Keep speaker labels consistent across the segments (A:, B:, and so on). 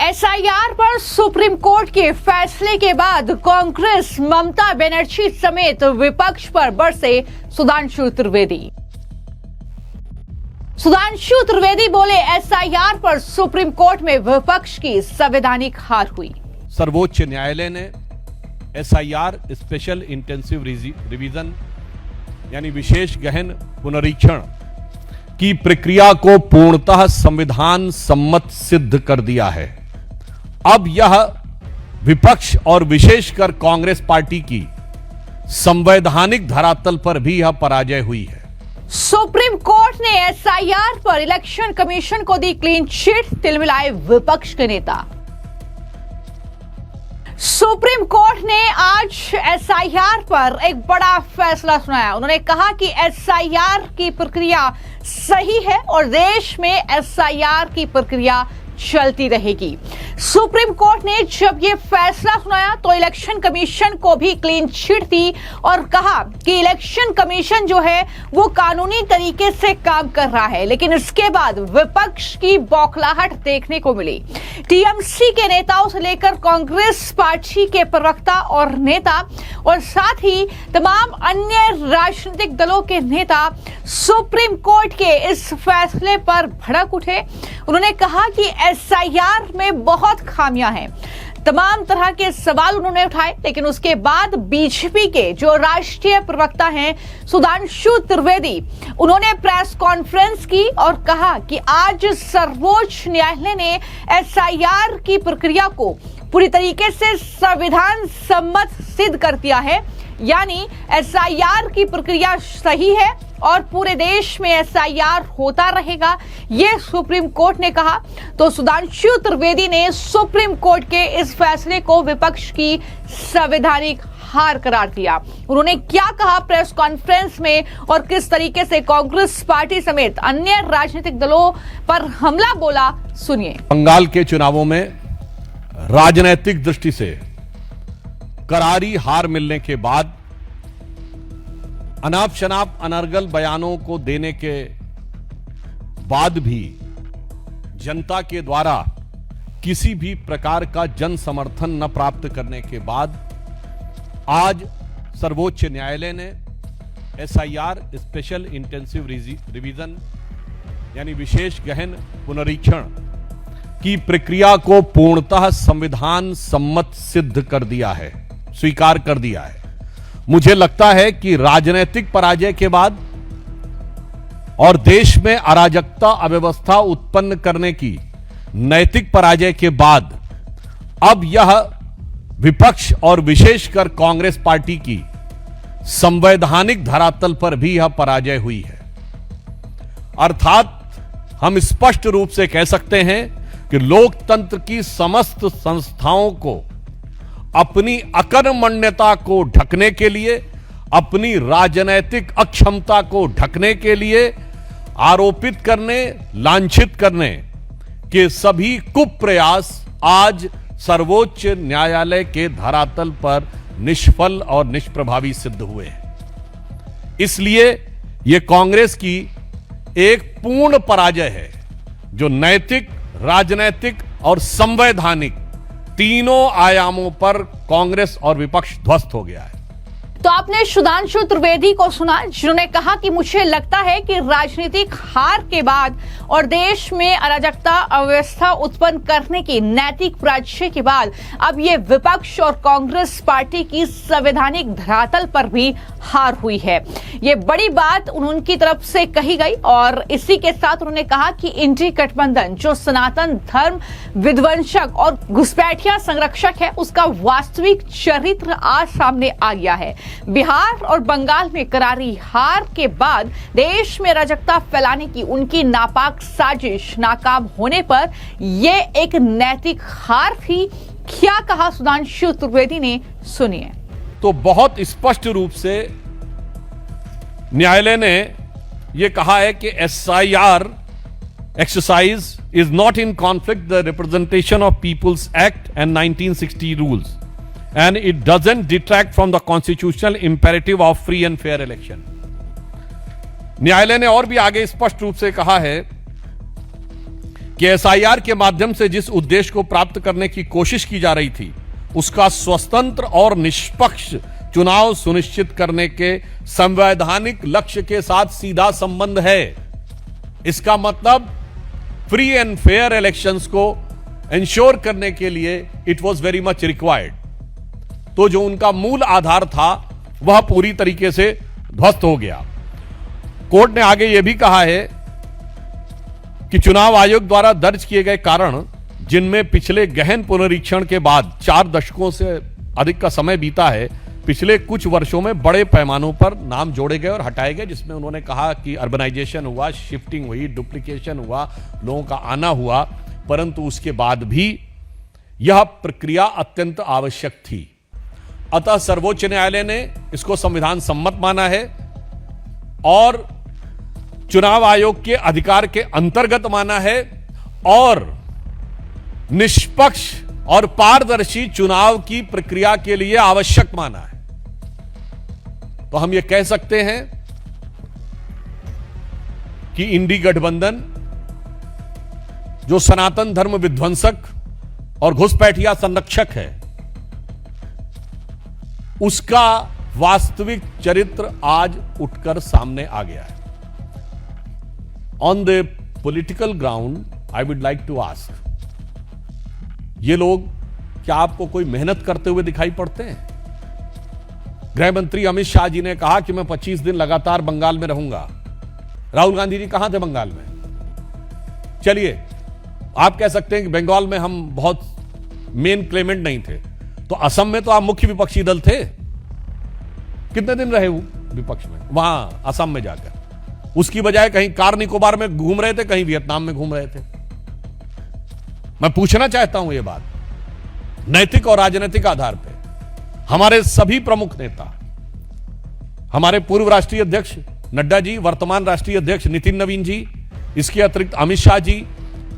A: SIR पर supreme court के फैसले के बाद कांग्रेस ममता बनर्जी समेत विपक्ष पर बरसे सुधांशु त्रिवेदी। सुधांशु त्रिवेदी बोले, एसआईआर पर सुप्रीम कोर्ट में विपक्ष की संवैधानिक हार हुई।
B: सर्वोच्च न्यायालय ने एसआईआर स्पेशल इंटेंसिव रिवीजन यानी विशेष गहन पुनरीक्षण की प्रक्रिया को पूर्णतः संविधान सम्मत सिद्ध कर दिया है। अब यह विपक्ष और विशेषकर कांग्रेस पार्टी की संवैधानिक धरातल पर भी यह पराजय हुई है।
A: सुप्रीम कोर्ट ने एसआईआर पर इलेक्शन कमीशन को दी क्लीन चिट, तिलमिलाए विपक्ष के नेता। सुप्रीम कोर्ट ने आज एसआईआर पर एक बड़ा फैसला सुनाया। उन्होंने कहा कि एसआईआर की प्रक्रिया सही है और देश में एसआईआर की प्रक्रिया चलती रहेगी। सुप्रीम कोर्ट ने जब यह फैसला सुनाया तो इलेक्शन कमीशन को भी क्लीन चिट दी और कहा कि इलेक्शन कमीशन जो है वो कानूनी तरीके से काम कर रहा है। लेकिन इसके बाद विपक्ष की बौखलाहट देखने को मिली। टीएमसी के नेताओं से लेकर कांग्रेस पार्टी के प्रवक्ता और नेता और साथ ही तमाम अन्य राजनीतिक दलों के नेता सुप्रीम कोर्ट के इस फैसले पर भड़क उठे। उन्होंने कहा कि एसआईआर में बहुत खामियां हैं। तमाम तरह के सवाल उन्होंने उठाए, लेकिन उसके बाद बीजेपी के जो राष्ट्रीय प्रवक्ता हैं सुधांशु त्रिवेदी, उन्होंने प्रेस कॉन्फ्रेंस की और कहा कि आज सर्वोच्च न्यायालय ने एसआईआर की प्रक्रिया को पूरी तरीके से संविधान सम्मत सिद्ध कर दिया है। यानी एसआईआर की प्रक्रिया सही है और पूरे देश में एसआईआर होता रहेगा, यह सुप्रीम कोर्ट ने कहा। तो सुधांशु त्रिवेदी ने सुप्रीम कोर्ट के इस फैसले को विपक्ष की संवैधानिक हार करार दिया। उन्होंने क्या कहा प्रेस कॉन्फ्रेंस में और किस तरीके से कांग्रेस पार्टी समेत अन्य राजनीतिक दलों पर हमला बोला, सुनिए।
B: बंगाल के चुनावों में राजनीतिक दृष्टि से करारी हार मिलने के बाद अनाप शनाप अनर्गल बयानों को देने के बाद भी जनता के द्वारा किसी भी प्रकार का जन समर्थन न प्राप्त करने के बाद आज सर्वोच्च न्यायालय ने एसआईआर स्पेशल इंटेंसिव रिवीजन यानी विशेष गहन पुनरीक्षण की प्रक्रिया को पूर्णतः संविधान सम्मत सिद्ध कर दिया है, स्वीकार कर दिया है। मुझे लगता है कि राजनीतिक पराजय के बाद और देश में अराजकता अव्यवस्था उत्पन्न करने की नैतिक पराजय के बाद अब यह विपक्ष और विशेषकर कांग्रेस पार्टी की संवैधानिक धरातल पर भी यह पराजय हुई है। अर्थात हम स्पष्ट रूप से कह सकते हैं कि लोकतंत्र की समस्त संस्थाओं को अपनी अकर्मण्यता को ढकने के लिए, अपनी राजनैतिक अक्षमता को ढकने के लिए आरोपित करने, लांछित करने के सभी कुप्रयास आज सर्वोच्च न्यायालय के धरातल पर निष्फल और निष्प्रभावी सिद्ध हुए हैं। इसलिए यह कांग्रेस की एक पूर्ण पराजय है जो नैतिक, राजनैतिक और संवैधानिक तीनों आयामों पर कांग्रेस और विपक्ष ध्वस्त हो गया है।
A: तो आपने सुधांशु त्रिवेदी को सुना, जिन्होंने कहा कि मुझे लगता है कि राजनीतिक हार के बाद और देश में अराजकता अव्यवस्था उत्पन्न करने की नैतिक पराजय के बाद अब ये विपक्ष और कांग्रेस पार्टी की संवैधानिक धरातल पर भी हार हुई है। ये बड़ी बात उनकी तरफ से कही गई और इसी के साथ उन्होंने कहा कि इंडी गठबंधन जो सनातन धर्म विध्वंसक और घुसपैठिया संरक्षक है, उसका वास्तविक चरित्र आज सामने आ गया है। बिहार और बंगाल में करारी हार के बाद देश में अराजकता फैलाने की उनकी नापाक साजिश नाकाम होने पर यह एक नैतिक हार थी। क्या कहा सुधांशु त्रिवेदी ने, सुनिए।
B: तो बहुत स्पष्ट रूप से न्यायालय ने यह कहा है कि SIR exercise is not in conflict the representation of peoples act and 1960 rules and it doesn't detract from the constitutional imperative of free and fair election। न्यायालय ने और भी आगे स्पष्ट रूप से कहा है कि एसआईआर के माध्यम से जिस उद्देश्य को प्राप्त करने की कोशिश की जा रही थी उसका स्वतंत्र और निष्पक्ष चुनाव सुनिश्चित करने के संवैधानिक लक्ष्य के साथ सीधा संबंध है। इसका मतलब फ्री एंड फेयर इलेक्शंस को इंश्योर करने के लिए it was very much required. तो जो उनका मूल आधार था वह पूरी तरीके से ध्वस्त हो गया। कोर्ट ने आगे यह भी कहा है कि चुनाव आयोग द्वारा दर्ज किए गए कारण, जिनमें पिछले गहन पुनरीक्षण के बाद 4 दशकों से अधिक का समय बीता है, पिछले कुछ वर्षों में बड़े पैमानों पर नाम जोड़े गए और हटाए गए, जिसमें उन्होंने कहा कि अर्बनाइजेशन हुआ, शिफ्टिंग हुई, डुप्लीकेशन हुआ, लोगों का आना हुआ, परंतु उसके बाद भी यह प्रक्रिया अत्यंत आवश्यक थी। अतः सर्वोच्च न्यायालय ने इसको संविधान सम्मत माना है और चुनाव आयोग के अधिकार के अंतर्गत माना है और निष्पक्ष और पारदर्शी चुनाव की प्रक्रिया के लिए आवश्यक माना है। तो हम यह कह सकते हैं कि इंडी गठबंधन, जो सनातन धर्म विध्वंसक और घुसपैठिया संरक्षक है, उसका वास्तविक चरित्र आज उठकर सामने आ गया है। On the political ground I would like to ask, ये लोग क्या आपको कोई मेहनत करते हुए दिखाई पड़ते हैं? गृह मंत्री अमित शाह जी ने कहा कि मैं 25 दिन लगातार बंगाल में रहूंगा। राहुल गांधी जी कहां थे बंगाल में? चलिए, आप कह सकते हैं कि बंगाल में हम बहुत मेन क्लेमेंट नहीं थे, तो असम में तो आप मुख्य विपक्षी दल थे। कितने दिन रहे वो विपक्ष में वहां असम में जाकर? उसकी बजाय कहीं कार निकोबार में घूम रहे थे, कहीं वियतनाम में घूम रहे थे। मैं पूछना चाहता हूं यह बात, नैतिक और राजनीतिक आधार पर हमारे सभी प्रमुख नेता, हमारे पूर्व राष्ट्रीय अध्यक्ष नड्डा जी, वर्तमान राष्ट्रीय अध्यक्ष नितिन नवीन जी, इसके अतिरिक्त अमित शाह जी,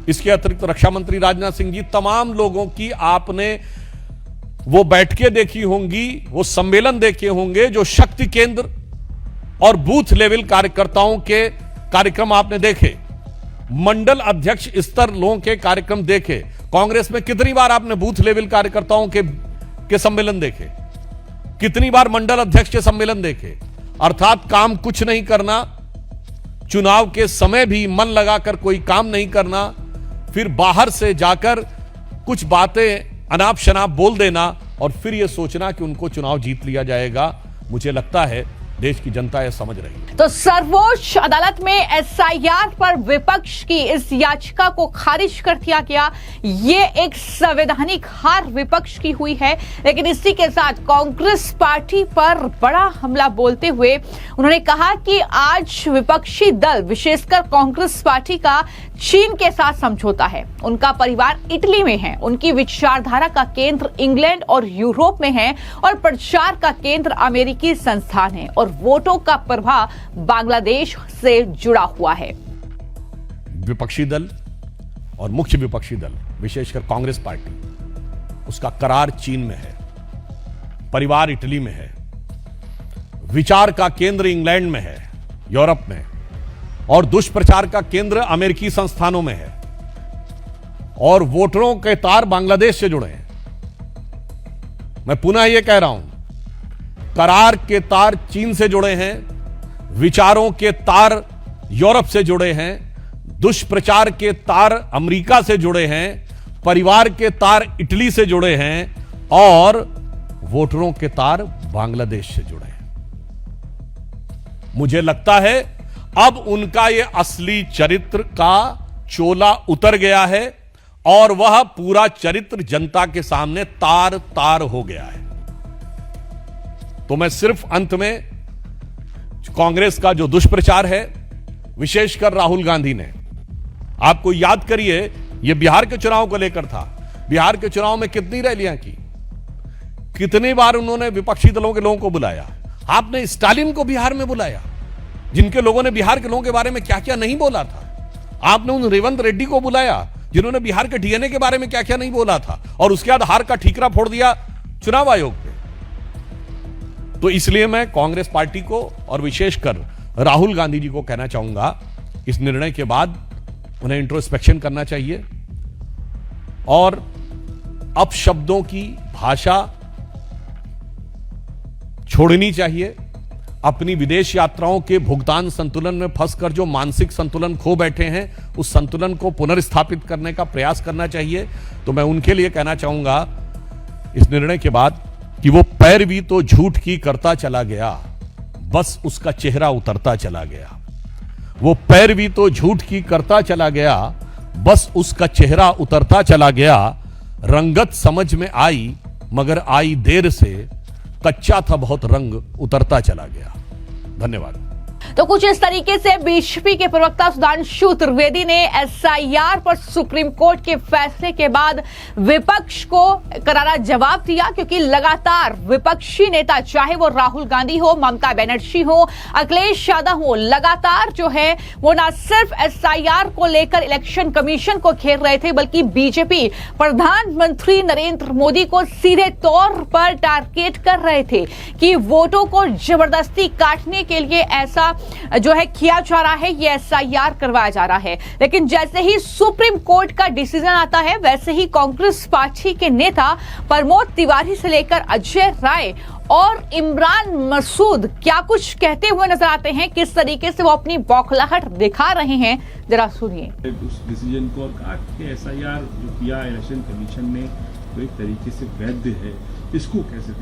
B: इसके अतिरिक्त रक्षा मंत्री राजनाथ सिंह जी, तमाम लोगों की आपने वो बैठकें देखी होंगी, वो सम्मेलन देखे होंगे, जो शक्ति केंद्र और बूथ लेवल कार्यकर्ताओं के कार्यक्रम आपने देखे, मंडल अध्यक्ष स्तर लोगों के कार्यक्रम देखे। कांग्रेस में कितनी बार आपने बूथ लेवल कार्यकर्ताओं के सम्मेलन देखे? कितनी बार मंडल अध्यक्ष के सम्मेलन देखे? अर्थात काम कुछ नहीं करना, चुनाव के समय भी मन लगाकर कोई काम नहीं करना, फिर बाहर से जाकर कुछ बातें अनाप शनाप बोल देना और फिर यह सोचना कि उनको चुनाव जीत लिया जाएगा। मुझे लगता है देश की जनता यह समझ रही है।
A: तो सर्वोच्च अदालत में एसआईआर पर विपक्ष की इस याचिका को खारिज कर दिया गया। ये एक संवैधानिक हार विपक्ष की हुई है, लेकिन इसी के साथ कांग्रेस पार्टी पर बड़ा हमला बोलते हुए उन्होंने कहा कि आज विपक्षी दल, विशेषकर कांग्रेस पार्टी का चीन के साथ समझौता है। उनका परिवार इटली में है, उनकी विचारधारा का केंद्र इंग्लैंड और यूरोप में है और प्रचार का केंद्र अमेरिकी संस्थान है और वोटों का प्रभाव बांग्लादेश से जुड़ा हुआ है।
B: विपक्षी दल और मुख्य विपक्षी दल, विशेषकर कांग्रेस पार्टी, उसका करार चीन में है, परिवार इटली में है, विचार का केंद्र इंग्लैंड में है, यूरोप में, और दुष्प्रचार का केंद्र अमेरिकी संस्थानों में है, और वोटरों के तार बांग्लादेश से जुड़े हैं। मैं पुनः यह कह रहा हूं, करार के तार चीन से जुड़े हैं, विचारों के तार यूरोप से जुड़े हैं, दुष्प्रचार के तार अमेरिका से जुड़े हैं, परिवार के तार इटली से जुड़े हैं और वोटरों के तार बांग्लादेश से जुड़े हैं। मुझे लगता है अब उनका यह असली चरित्र का चोला उतर गया है और वह पूरा चरित्र जनता के सामने तार तार हो गया है। तो मैं सिर्फ अंत में कांग्रेस का जो दुष्प्रचार है, विशेषकर राहुल गांधी ने, आपको याद करिए, यह बिहार के चुनाव को लेकर था। बिहार के चुनाव में कितनी रैलियां की, कितनी बार उन्होंने विपक्षी दलों के लोगों को बुलाया। आपने स्टालिन को बिहार में बुलाया, जिनके लोगों ने बिहार के लोगों के बारे में क्या क्या नहीं बोला था। आपने उन रेवंत रेड्डी को बुलाया, जिन्होंने बिहार के डीएनए के बारे में क्या क्या नहीं बोला था, और उसके बाद हार का ठीकरा फोड़ दिया चुनाव आयोग पे। तो इसलिए मैं कांग्रेस पार्टी को और विशेषकर राहुल गांधी जी को कहना चाहूंगा, इस निर्णय के बाद उन्हें इंट्रोस्पेक्शन करना चाहिए और अपशब्दों की भाषा छोड़नी चाहिए। अपनी विदेश यात्राओं के भुगतान संतुलन में फंसकर जो मानसिक संतुलन खो बैठे हैं, उस संतुलन को पुनर्स्थापित करने का प्रयास करना चाहिए। तो मैं उनके लिए कहना चाहूंगा इस निर्णय के बाद कि वो पैरवी तो झूठ की करता चला गया, बस उसका चेहरा उतरता चला गया। वो पैरवी तो झूठ की करता चला गया, बस उसका चेहरा उतरता चला गया। रंगत समझ में आई मगर आई देर से, कच्चा था बहुत रंग उतरता चला गया। धन्यवाद।
A: तो कुछ इस तरीके से बीजेपी के प्रवक्ता सुधांशु त्रिवेदी ने एसआईआर पर सुप्रीम कोर्ट के फैसले के बाद विपक्ष को करारा जवाब दिया, क्योंकि लगातार विपक्षी नेता, चाहे वो राहुल गांधी हो, ममता बनर्जी हो, अखिलेश यादव हो, लगातार जो है वो ना सिर्फ एसआईआर को लेकर इलेक्शन कमीशन को घेर रहे थे, बल्कि बीजेपी प्रधानमंत्री नरेंद्र मोदी को सीधे तौर पर टारगेट कर रहे थे कि वोटों को जबरदस्ती काटने के लिए ऐसा जो है किया जा रहा है, ये एसआईआर करवाया जा रहा है। लेकिन जैसे ही सुप्रीम कोर्ट का डिसीजन आता है, वैसे ही कांग्रेस पार्टी के नेता प्रमोद तिवारी से लेकर अजय राय और इमरान मसूद क्या कुछ कहते हुए नजर आते हैं, किस तरीके से वो अपनी बौखलाहट दिखा रहे हैं, जरा सुनिए।
C: उस डिसीजन को कहा कि एसआईआर जो किया इलेक्शन कमीशन ने तो एक तरीके से वैध है, इसको कैसे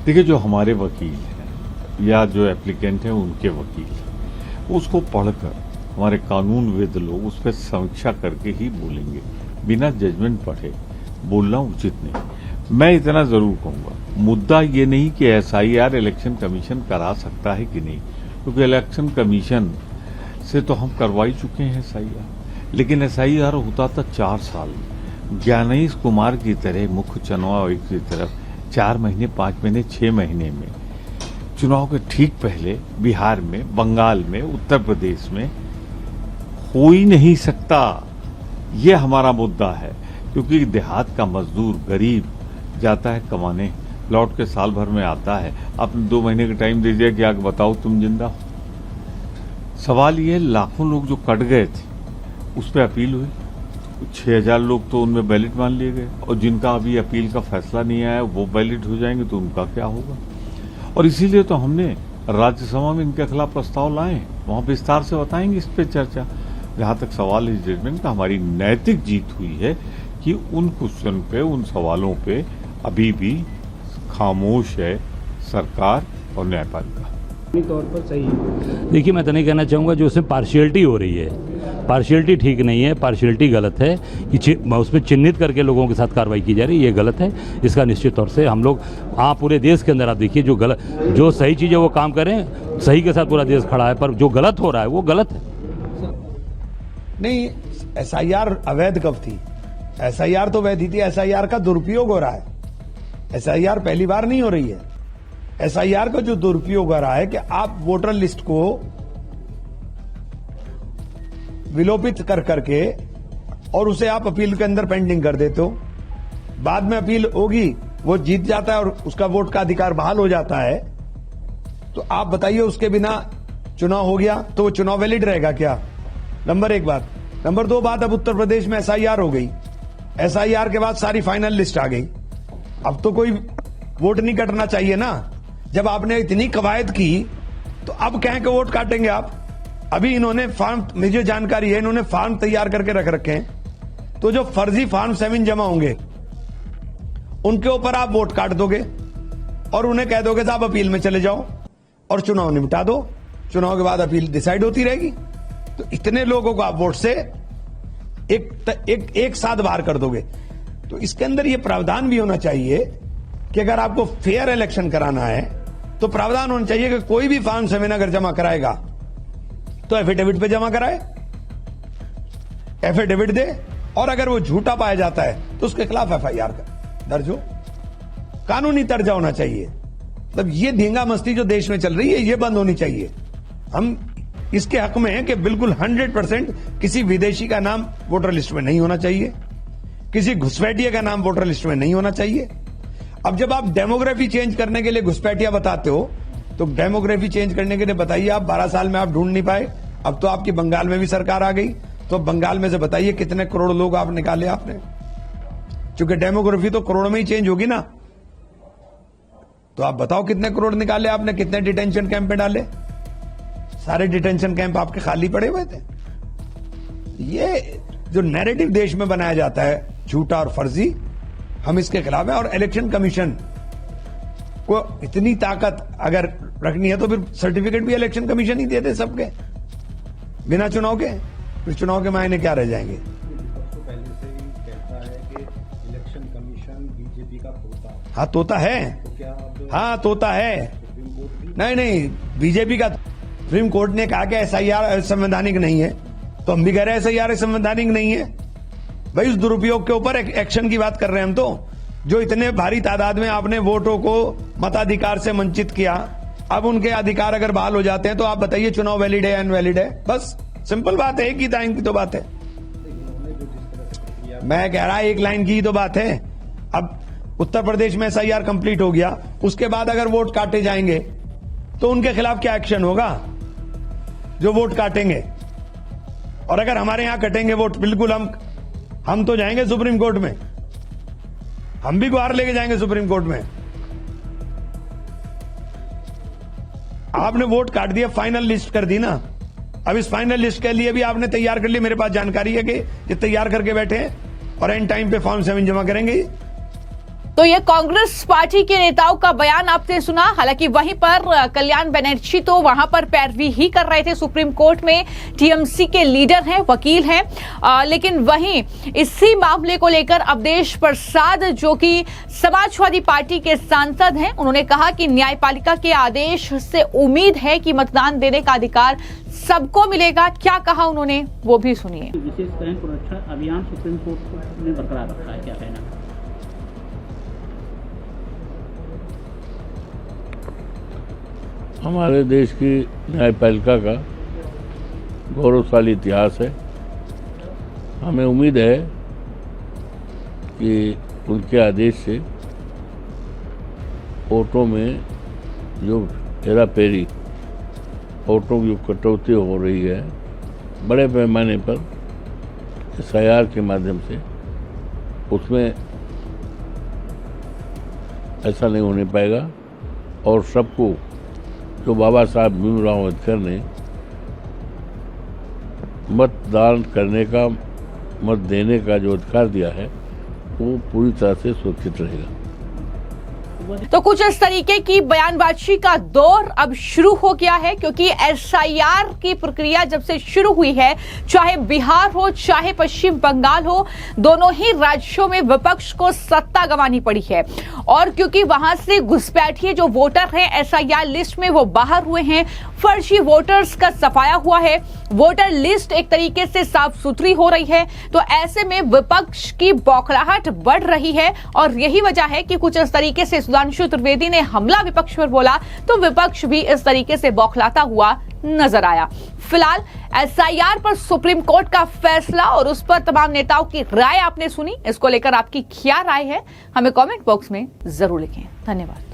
D: देखिए, जो हमारे वकील हैं या जो एप्लीकेंट हैं उनके वकील, उसको पढ़कर हमारे कानूनविद लोग उस पर समीक्षा करके ही बोलेंगे। बिना जजमेंट पढ़े बोलना उचित नहीं। मैं इतना जरूर कहूंगा, मुद्दा ये नहीं कि एसआईआर इलेक्शन कमीशन करा सकता है कि नहीं, क्योंकि इलेक्शन कमीशन से तो हम करवा ही चुके हैं एसआईआर। लेकिन एसआईआर होता था 4 साल। ज्ञानेश कुमार की तरह मुख्य चुनाव आयुक्त की तरफ 4 महीने, 5 महीने, 6 महीने में चुनाव के ठीक पहले बिहार में, बंगाल में, उत्तर प्रदेश में हो ही नहीं सकता। ये हमारा मुद्दा है, क्योंकि देहात का मजदूर गरीब जाता है कमाने, लौट के साल भर में आता है, आपने 2 महीने का टाइम दे दिया कि आगे बताओ तुम जिंदा हो। सवाल ये, लाखों लोग जो कट गए थे उस पर अपील हुई, 6000 लोग तो उनमें बैलेट मान लिए गए, और जिनका अभी अपील का फैसला नहीं आया वो बैलेट हो जाएंगे, तो उनका क्या होगा। और इसीलिए तो हमने राज्यसभा में इनके खिलाफ प्रस्ताव लाए, वहां विस्तार से बताएंगे इस पे चर्चा। जहां तक सवाल इस जजमेंट का, हमारी नैतिक जीत हुई है कि उन क्वेश्चन पे, उन सवालों पे अभी भी खामोश है सरकार और न्यायपालिका।
C: तौर पर सही है।
E: देखिए, मैं तो नहीं कहना चाहूँगा जो उसमें पार्शियलिटी हो रही है, पार्शियलिटी ठीक नहीं है, पार्शियलिटी गलत है कि उसमें चिन्हित करके लोगों के साथ कार्रवाई की जा रही है, ये गलत है। इसका निश्चित तौर से हम लोग पूरे देश के अंदर आप देखिए, जो सही चीज़ है वो काम करें, सही के साथ पूरा देश खड़ा है, पर जो गलत हो रहा है वो गलत है।
F: नहीं, एसआईआर अवैध कब थी? एसआईआर तो वैध थी, एसआईआर का दुरुपयोग हो रहा है। एसआईआर पहली बार नहीं हो रही है। एसआईआर का जो दुरुपयोग हो रहा है कि आप वोटर लिस्ट को विलोपित कर करके और उसे आप अपील के अंदर पेंडिंग कर देते हो। बाद में अपील होगी, वो जीत जाता है और उसका वोट का अधिकार बहाल हो जाता है। तो आप बताइए, उसके बिना चुनाव हो गया तो वो चुनाव वैलिड रहेगा क्या? नंबर 1 बात। नंबर 2 बात, अब उत्तर प्रदेश में एसआईआर हो गई। एसआईआर के बाद सारी फाइनल लिस्ट आ गई। अब तो कोई वोट नहीं कटना चाहिए ना। जब आपने इतनी कवायद की तो अब कहें कि वोट काटेंगे आप? अभी इन्होंने फॉर्म, मुझे जानकारी है, इन्होंने फॉर्म तैयार करके रख रखे हैं। तो जो फर्जी फॉर्म 7 जमा होंगे उनके ऊपर आप वोट काट दोगे और उन्हें कह दोगे साहब अपील में चले जाओ और चुनाव निपटा दो। चुनाव के बाद अपील डिसाइड होती रहेगी। तो इतने लोगों को आप वोट से एक साथ बाहर कर दोगे। तो इसके अंदर यह प्रावधान भी होना चाहिए कि अगर आपको फेयर इलेक्शन कराना है तो प्रावधान होना चाहिए कि कोई भी फॉर्म 7 अगर जमा कराएगा तो एफिडेविट पे जमा कराए, एफिडेविट दे, और अगर वो झूठा पाया जाता है तो उसके खिलाफ एफआईआर दर्ज हो। कानूनी तर्जा होना चाहिए। मतलब ये धींगा मस्ती जो देश में चल रही है ये बंद होनी चाहिए। हम इसके हक में है कि बिल्कुल 100% किसी विदेशी का नाम वोटर लिस्ट में नहीं होना चाहिए, किसी घुसपैठिया का नाम वोटर लिस्ट में नहीं होना चाहिए। अब जब आप डेमोग्राफी चेंज करने के लिए घुसपैठिया बताते हो तो डेमोग्राफी चेंज करने के लिए बताइए, आप 12 साल में आप ढूंढ नहीं पाए, अब तो आपकी बंगाल में भी सरकार आ गई, तो बंगाल में से बताइए कितने करोड़ लोग आप निकाले आपने, क्योंकि डेमोग्राफी तो करोड़ में ही चेंज होगी ना। तो आप बताओ कितने करोड़ निकाले आपने, कितने डिटेंशन कैंप में डाले? सारे डिटेंशन कैंप आपके खाली पड़े हुए थे। ये जो नैरेटिव देश में बनाया जाता है झूठा और फर्जी, हम इसके खिलाफ हैं। और इलेक्शन कमीशन को इतनी ताकत अगर रखनी है तो फिर सर्टिफिकेट भी इलेक्शन कमीशन ही देते सबके, बिना चुनाव के। फिर चुनाव के मायने क्या रह जाएंगे?
G: पहले से ही कहता है कि इलेक्शन कमीशन बीजेपी का तोता है।
F: हाँ तोता है,
G: तो क्या अब
F: हाँ तोता है।
G: सुप्रीम कोर्ट भी
F: नहीं बीजेपी का। सुप्रीम कोर्ट ने कहा कि SIR संवैधानिक नहीं है, तो हम भी कह रहे हैं SIR संवैधानिक नहीं है। भाई उस दुरुपयोग के ऊपर एक्शन की बात कर रहे हैं हम तो, जो इतने भारी तादाद में आपने वोटों को मताधिकार से वंचित किया, अब उनके अधिकार अगर बहाल हो जाते हैं तो आप बताइए चुनाव वैलिड है या अनवैलिड है? बस सिंपल बात है, एक ही लाइन की तो बात है। मैं कह रहा एक लाइन की ही तो बात है। अब उत्तर प्रदेश में SIR कंप्लीट हो गया, उसके बाद अगर वोट काटे जाएंगे तो उनके खिलाफ क्या एक्शन होगा जो वोट काटेंगे? और अगर हमारे यहां कटेंगे वोट, बिल्कुल हम तो जाएंगे सुप्रीम कोर्ट में, हम भी गुहार लेके जाएंगे सुप्रीम कोर्ट में। आपने वोट काट दिया, फाइनल लिस्ट कर दी ना। अब इस फाइनल लिस्ट के लिए भी आपने तैयार कर ली। मेरे पास जानकारी है कि ये तैयार करके बैठे हैं और एंड टाइम पे फॉर्म 7 जमा करेंगे।
A: तो ये कांग्रेस पार्टी के नेताओं का बयान आपने सुना। हालांकि वहीं पर कल्याण बनर्जी तो वहां पर पैरवी ही कर रहे थे। सुप्रीम कोर्ट में TMC के लीडर हैं, वकील हैं, लेकिन वहीं इसी मामले को लेकर अवधेश प्रसाद जो कि समाजवादी पार्टी के सांसद हैं, उन्होंने कहा कि न्यायपालिका के आदेश से उम्मीद है कि मतदान देने का अधिकार सबको मिलेगा। क्या कहा उन्होंने वो भी सुनिए।
H: विशेष बैंक सुरक्षा अभियान सुप्रीम कोर्ट ने बरकरार रखा है, क्या कहना है?
I: हमारे देश की न्यायपालिका का गौरवशाली इतिहास है। हमें उम्मीद है कि उनके आदेश से वोटों में जो हेराफेरी, वोटों की कटौती हो रही है बड़े पैमाने पर SIR के माध्यम से, उसमें ऐसा नहीं होने पाएगा। और सबको जो बाबा साहब भीमराव अम्बेडकर ने मतदान करने का, मत देने का जो अधिकार दिया है वो पूरी तरह से सुरक्षित रहेगा।
A: तो कुछ इस तरीके की बयानबाजी का दौर अब शुरू हो गया है, क्योंकि SIR की प्रक्रिया जब से शुरू हुई है, चाहे बिहार हो चाहे पश्चिम बंगाल हो, दोनों ही राज्यों में विपक्ष को सत्ता गंवानी पड़ी है। और क्योंकि वहां से घुसपैठिए जो वोटर हैं SIR लिस्ट में वो बाहर हुए हैं, फर्जी वोटर्स का सफाया हुआ है, वोटर लिस्ट एक तरीके से साफ सुथरी हो रही है, तो ऐसे में विपक्ष की बौखलाहट बढ़ रही है। और यही वजह है कि कुछ इस तरीके से सुधांशु त्रिवेदी ने हमला विपक्ष पर बोला तो विपक्ष भी इस तरीके से बौखलाता हुआ नजर आया। फिलहाल SIR पर सुप्रीम कोर्ट का फैसला और उस पर तमाम नेताओं की राय आपने सुनी। इसको लेकर आपकी क्या राय है, हमें कमेंट बॉक्स में जरूर लिखें। धन्यवाद।